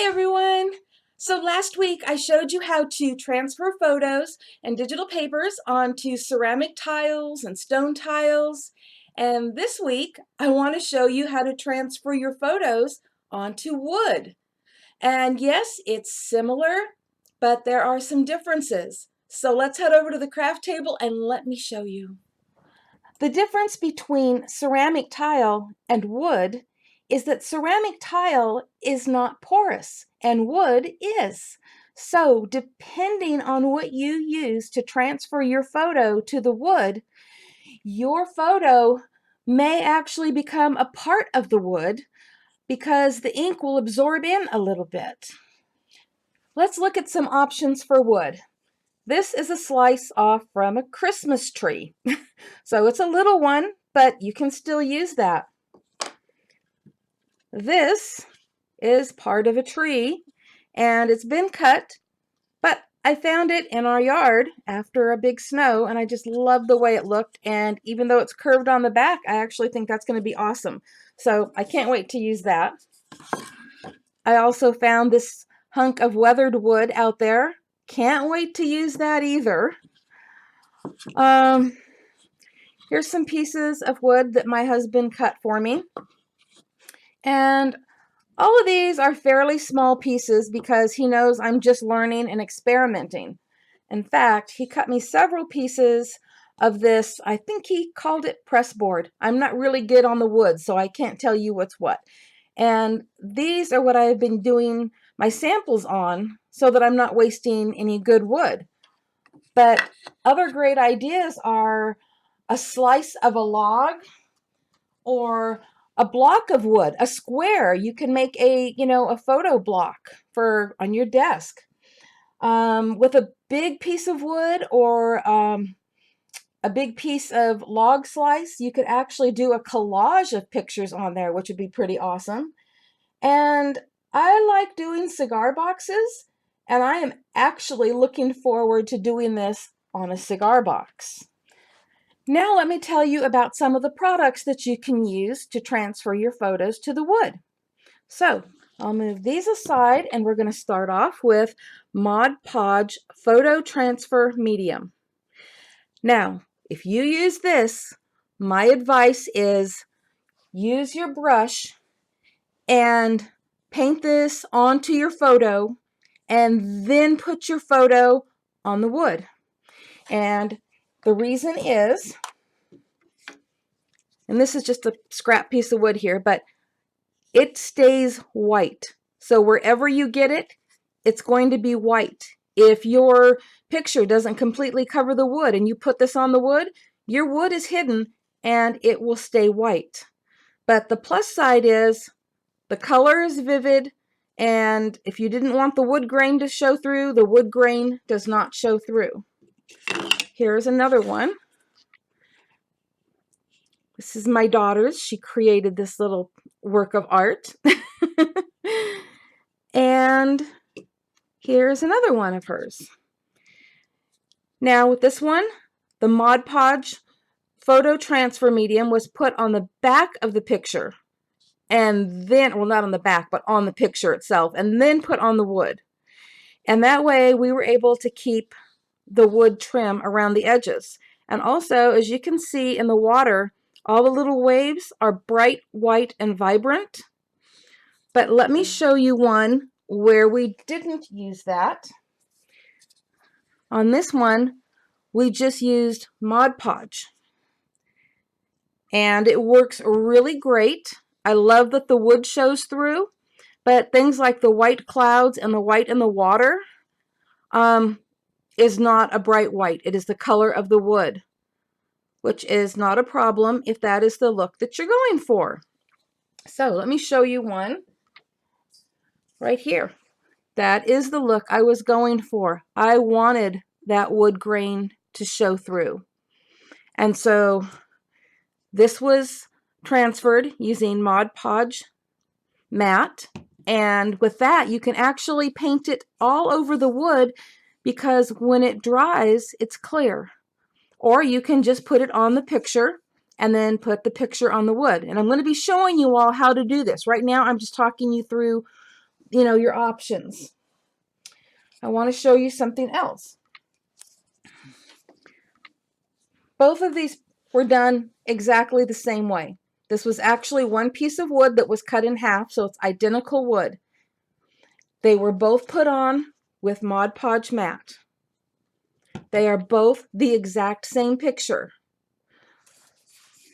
Hi everyone! So last week I showed you how to transfer photos and digital papers onto ceramic tiles and stone tiles. And this week I want to show you how to transfer your photos onto wood. And yes, it's similar, but there are some differences. So let's head over to the craft table and let me show you. The difference between ceramic tile and wood is that ceramic tile is not porous and wood is. So depending on what you use to transfer your photo to the wood, your photo may actually become a part of the wood because the ink will absorb in a little bit. Let's look at some options for wood. This is a slice off from a Christmas tree. So it's a little one, but you can still use that. This is part of a tree and it's been cut, but I found it in our yard after a big snow and I just love the way it looked, and even though it's curved on the back, I actually think that's going to be awesome. So I can't wait to use that. I also found this hunk of weathered wood out there. Can't wait to use that either. Here's some pieces of wood that my husband cut for me. And all of these are fairly small pieces because he knows I'm just learning and experimenting. In fact, he cut me several pieces of this. I think he called it pressboard. I'm not really good on the wood, so I can't tell you what's what. And these are what I've been doing my samples on so that I'm not wasting any good wood. But other great ideas are a slice of a log or a block of wood, a square. You can make a photo block for on your desk. With a big piece of wood or a big piece of log slice, you could actually do a collage of pictures on there, which would be pretty awesome. And I like doing cigar boxes, and I am actually looking forward to doing this on a cigar box. Now let me tell you about some of the products that you can use to transfer your photos to the wood. So I'll move these aside and we're going to start off with Mod Podge Photo Transfer Medium. Now, if you use this, my advice is use your brush and paint this onto your photo and then put your photo on the wood. And the reason is, and this is just a scrap piece of wood here, but it stays white. So wherever you get it, it's going to be white. If your picture doesn't completely cover the wood and you put this on the wood, your wood is hidden and it will stay white. But the plus side is the color is vivid, and if you didn't want the wood grain to show through, the wood grain does not show through. Here's another one. This is my daughter's. She created this little work of art. And here's another one of hers. Now with this one, the Mod Podge photo transfer medium was put on the back of the picture, and then, well, not on the back, but on the picture itself, and then put on the wood. And that way we were able to keep the wood trim around the edges. And also, as you can see in the water, all the little waves are bright white and vibrant. But let me show you one where we didn't use that. On this one, we just used Mod Podge. And it works really great. I love that the wood shows through, but things like the white clouds and the white in the water is not a bright white. It is the color of the wood, which is not a problem if that is the look that you're going for. So let me show you one right here. That is the look I was going for. I wanted that wood grain to show through. And so this was transferred using Mod Podge Matte, and with that you can actually paint it all over the wood because when it dries it's clear. Or you can just put it on the picture and then put the picture on the wood. And I'm going to be showing you all how to do this. Right now I'm just talking you through your options. I want to show you something else. Both of these were done exactly the same way. This was actually one piece of wood that was cut in half, so it's identical wood. They were both put on with Mod Podge Matte. They are both the exact same picture.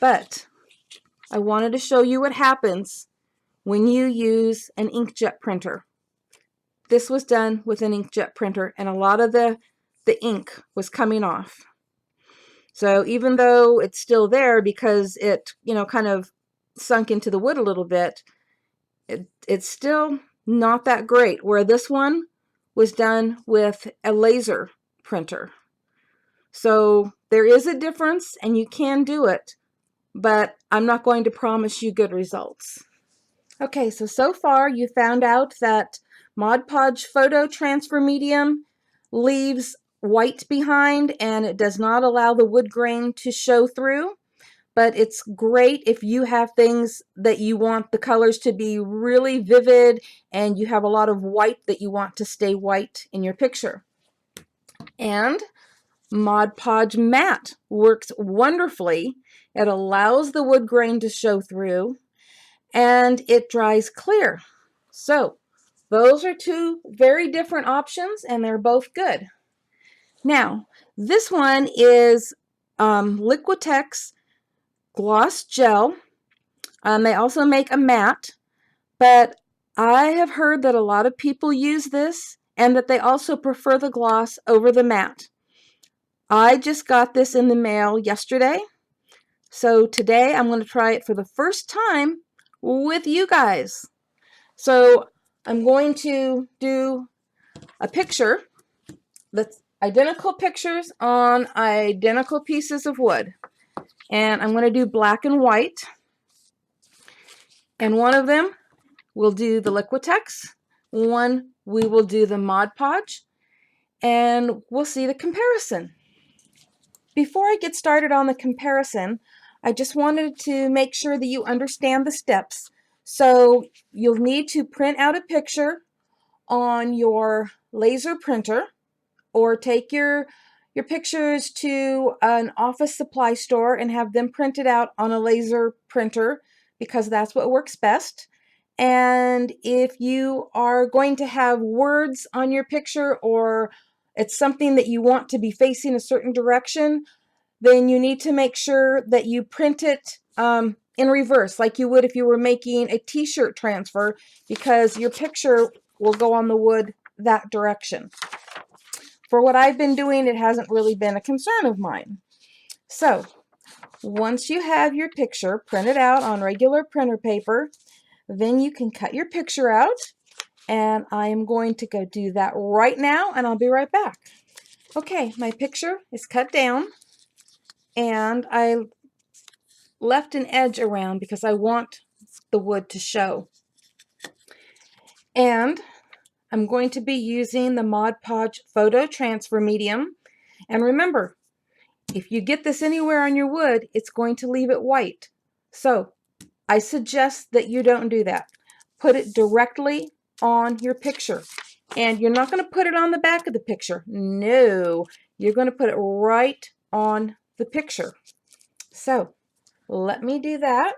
But I wanted to show you what happens when you use an inkjet printer. This was done with an inkjet printer, and a lot of the ink was coming off. So even though it's still there because it, kind of sunk into the wood a little bit, it's still not that great, where this one was done with a laser printer. So there is a difference, and you can do it, but I'm not going to promise you good results. Okay, so far you found out that Mod Podge Photo Transfer Medium leaves white behind, and it does not allow the wood grain to show through. But it's great if you have things that you want the colors to be really vivid, and you have a lot of white that you want to stay white in your picture. And Mod Podge Matte works wonderfully. It allows the wood grain to show through, and it dries clear. So those are two very different options, and they're both good. Now, this one is Liquitex Gloss Gel. They also make a matte, but I have heard that a lot of people use this and that they also prefer the gloss over the matte. I just got this in the mail yesterday, so today I'm going to try it for the first time with you guys. So I'm going to do a picture that's identical pictures on identical pieces of wood. And I'm going to do black and white. And one of them we'll do the Liquitex. One we will do the Mod Podge. And we'll see the comparison. Before I get started on the comparison, I just wanted to make sure that you understand the steps. So you'll need to print out a picture on your laser printer, or take your pictures to an office supply store and have them printed out on a laser printer, because that's what works best. And if you are going to have words on your picture, or it's something that you want to be facing a certain direction, then you need to make sure that you print it in reverse, like you would if you were making a t-shirt transfer, because your picture will go on the wood that direction. For what I've been doing, it hasn't really been a concern of mine. So once you have your picture printed out on regular printer paper, then you can cut your picture out, and I am going to go do that right now, and I'll be right back. Okay, my picture is cut down, and I left an edge around because I want the wood to show. And I'm going to be using the Mod Podge Photo Transfer Medium. And remember, if you get this anywhere on your wood, it's going to leave it white. So I suggest that you don't do that. Put it directly on your picture. And you're not going to put it on the back of the picture. No, you're going to put it right on the picture. So let me do that.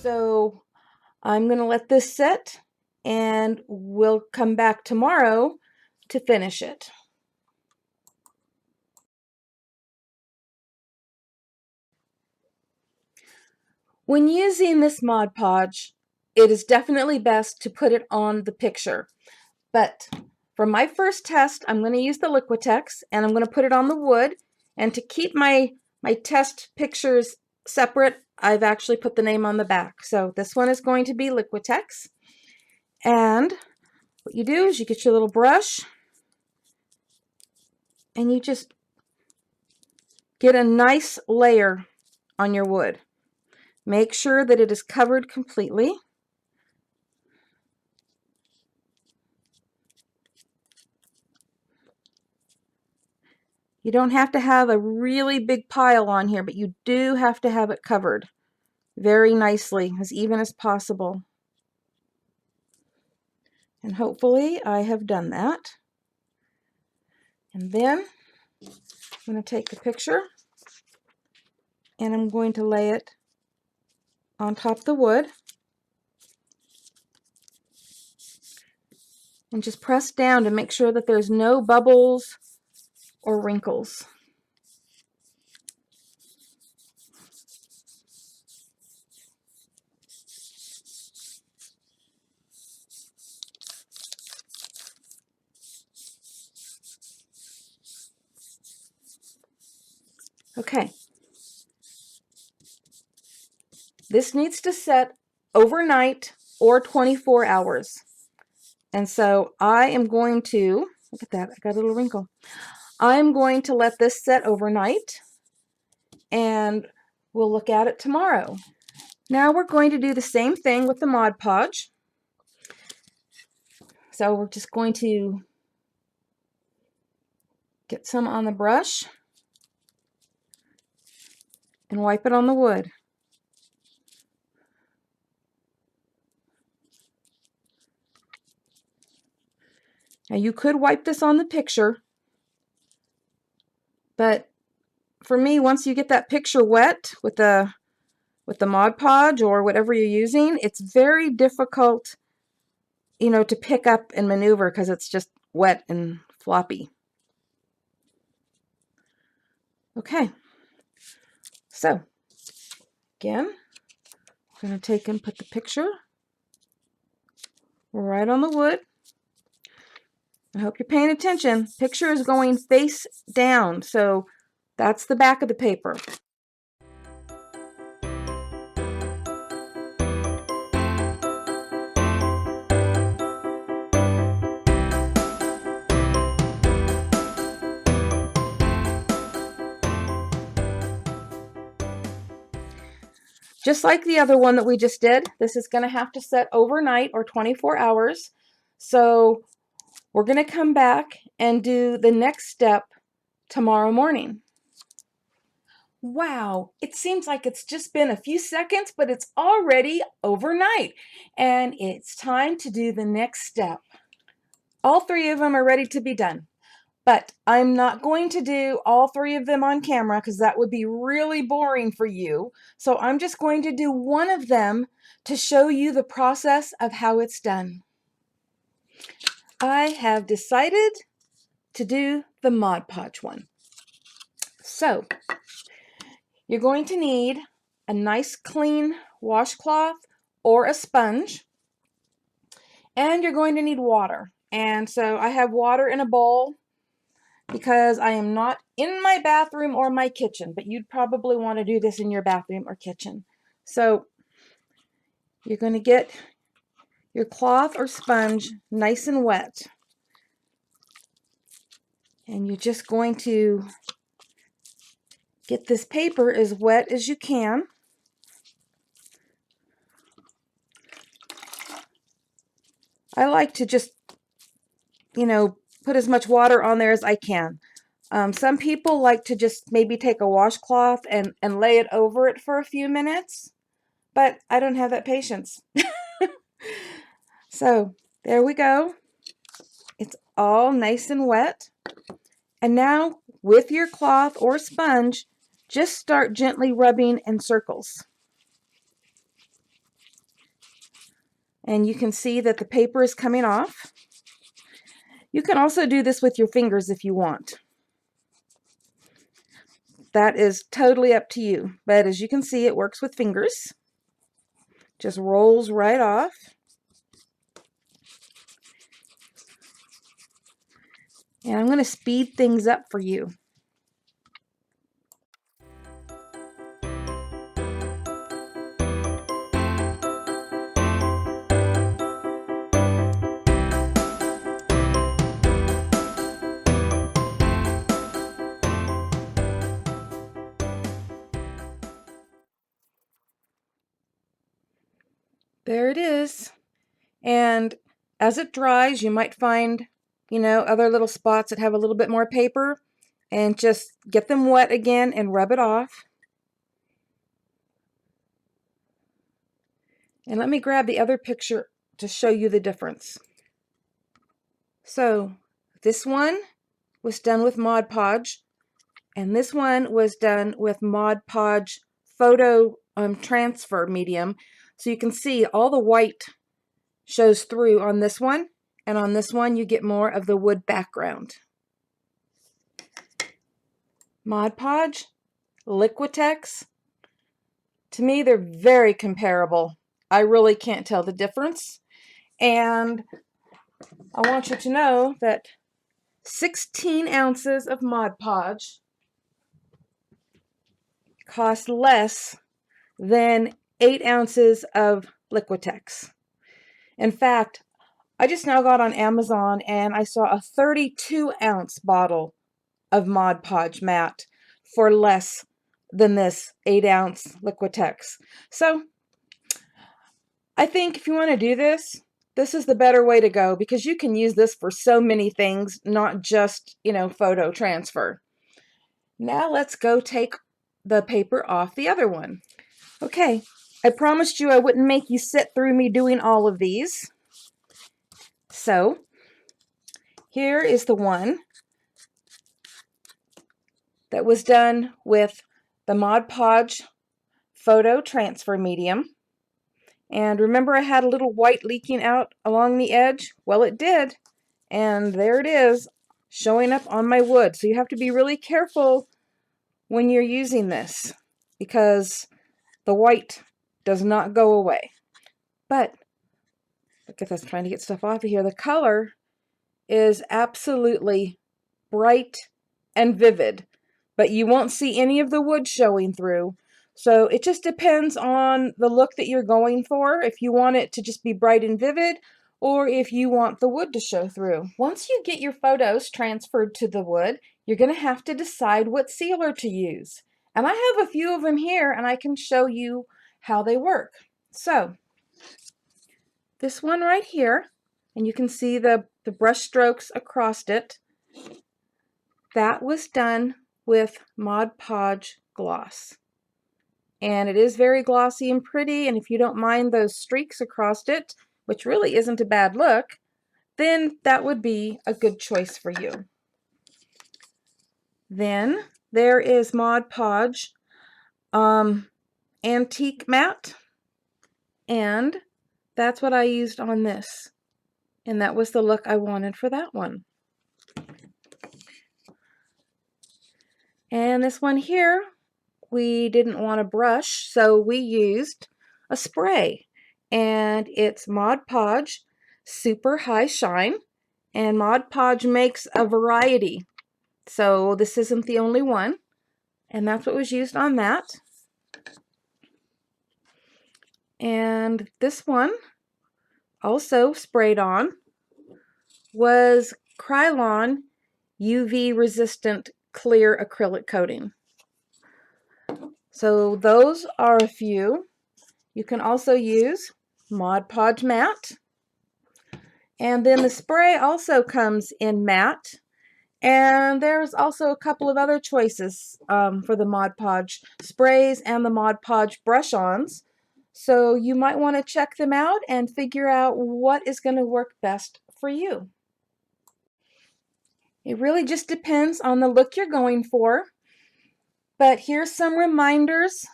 So I'm going to let this sit, and we'll come back tomorrow to finish it. When using this Mod Podge, it is definitely best to put it on the picture. But For my first test, I'm going to use the Liquitex, and I'm going to put it on the wood. And to keep my test pictures separate, I've actually put the name on the back. So this one is going to be Liquitex. And what you do is you get your little brush, and you just get a nice layer on your wood. Make sure that it is covered completely. You don't have to have a really big pile on here, but you do have to have it covered very nicely, as even as possible. And hopefully I have done that. And then I'm going to take the picture and I'm going to lay it on top of the wood. And just press down to make sure that there's no bubbles or wrinkles. Okay. This needs to set overnight or 24 hours. And so I am going to, look at that, I got a little wrinkle. I'm going to let this set overnight, and we'll look at it tomorrow. Now we're going to do the same thing with the Mod Podge. So we're just going to get some on the brush and wipe it on the wood. Now you could wipe this on the picture, but for me, once you get that picture wet with the Mod Podge or whatever you're using, it's very difficult, you know, to pick up and maneuver because it's just wet and floppy. Okay, so again, I'm going to take and put the picture right on the wood. I hope you're paying attention. Picture is going face down, so that's the back of the paper. Just like the other one that we just did, this is going to have to set overnight or 24 hours. So we're going to come back and do the next step tomorrow morning. Wow, it seems like it's just been a few seconds, but it's already overnight. And it's time to do the next step. All three of them are ready to be done. But I'm not going to do all three of them on camera because that would be really boring for you. So I'm just going to do one of them to show you the process of how it's done. I have decided to do the Mod Podge one. So you're going to need a nice clean washcloth or a sponge, and you're going to need water. And so I have water in a bowl because I am not in my bathroom or my kitchen, but you'd probably want to do this in your bathroom or kitchen. So you're going to get your cloth or sponge nice and wet. And you're just going to get this paper as wet as you can. I like to just, you know, put as much water on there as I can. Some people like to just maybe take a washcloth and lay it over it for a few minutes, but I don't have that patience. So there we go. It's all nice and wet. And now with your cloth or sponge, just start gently rubbing in circles. And you can see that the paper is coming off. You can also do this with your fingers if you want. That is totally up to you. But as you can see, it works with fingers. Just rolls right off. And I'm going to speed things up for you. There it is. And as it dries, you might find, other little spots that have a little bit more paper, and just get them wet again and rub it off. And let me grab the other picture to show you the difference. So this one was done with Mod Podge, and this one was done with Mod Podge photo transfer medium. So you can see all the white shows through on this one, and on this one you get more of the wood background. Mod Podge, Liquitex, to me they're very comparable. I really can't tell the difference, and I want you to know that 16 ounces of Mod Podge cost less than 8 ounces of Liquitex. In fact, I just now got on Amazon and I saw a 32-ounce bottle of Mod Podge Matte for less than this 8-ounce Liquitex. So I think if you want to do this, this is the better way to go, because you can use this for so many things, not just, photo transfer. Now let's go take the paper off the other one. Okay, I promised you I wouldn't make you sit through me doing all of these. So here is the one that was done with the Mod Podge photo transfer medium. And remember, I had a little white leaking out along the edge? Well, it did. And there it is, showing up on my wood. So you have to be really careful when you're using this, because the white does not go away. But look at this, trying to get stuff off of here. The color is absolutely bright and vivid, but you won't see any of the wood showing through. So it just depends on the look that you're going for, if you want it to just be bright and vivid, or if you want the wood to show through. Once you get your photos transferred to the wood, you're going to have to decide what sealer to use. And I have a few of them here, and I can show you how they work. So this one right here, and you can see the brush strokes across it, that was done with Mod Podge Gloss. And it is very glossy and pretty, and if you don't mind those streaks across it, which really isn't a bad look, then that would be a good choice for you. Then there is Mod Podge Antique Matte, and that's what I used on this. And that was the look I wanted for that one. And this one here, we didn't want a brush, so we used a spray. And it's Mod Podge Super High Shine. And Mod Podge makes a variety, so this isn't the only one. And that's what was used on that. And this one, also sprayed on, was Krylon UV resistant clear acrylic coating. So those are a few. You can also use Mod Podge Matte. And then the spray also comes in matte. And there's also a couple of other choices for the Mod Podge sprays and the Mod Podge brush-ons. So you might want to check them out and figure out what is going to work best for you. It really just depends on the look you're going for. But here's some reminders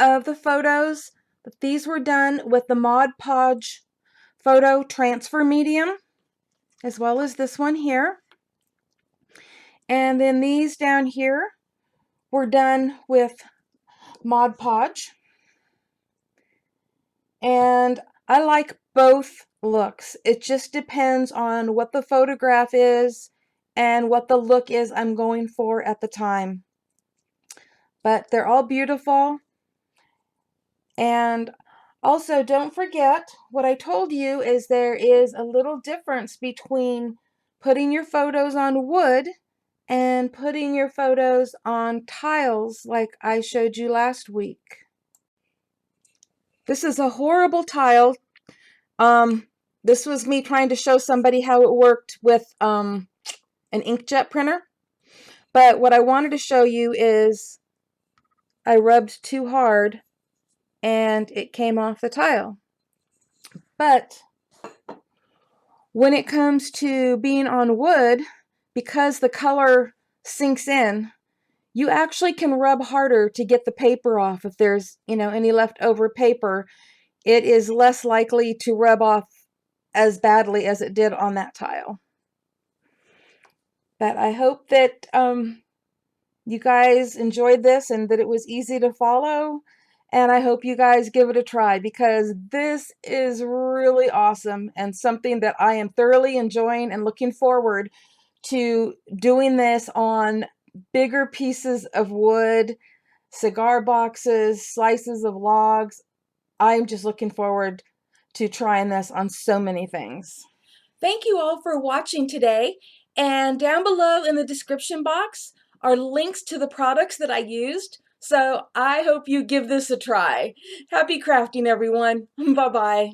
of the photos. But these were done with the Mod Podge photo transfer medium, as well as this one here. And then these down here were done with Mod Podge. And I like both looks. It just depends on what the photograph is and what the look is I'm going for at the time. But they're all beautiful. And also, don't forget what I told you is there is a little difference between putting your photos on wood and putting your photos on tiles like I showed you last week. This is a horrible tile. This was me trying to show somebody how it worked with an inkjet printer. But what I wanted to show you is I rubbed too hard and it came off the tile. But when it comes to being on wood, because the color sinks in, you actually can rub harder to get the paper off. If there's, any leftover paper, it is less likely to rub off as badly as it did on that tile. But I hope that you guys enjoyed this and that it was easy to follow. And I hope you guys give it a try because this is really awesome and something that I am thoroughly enjoying and looking forward to doing this on bigger pieces of wood, cigar boxes, slices of logs. I'm just looking forward to trying this on so many things. Thank you all for watching today. And down below in the description box are links to the products that I used. So I hope you give this a try. Happy crafting, everyone. Bye-bye.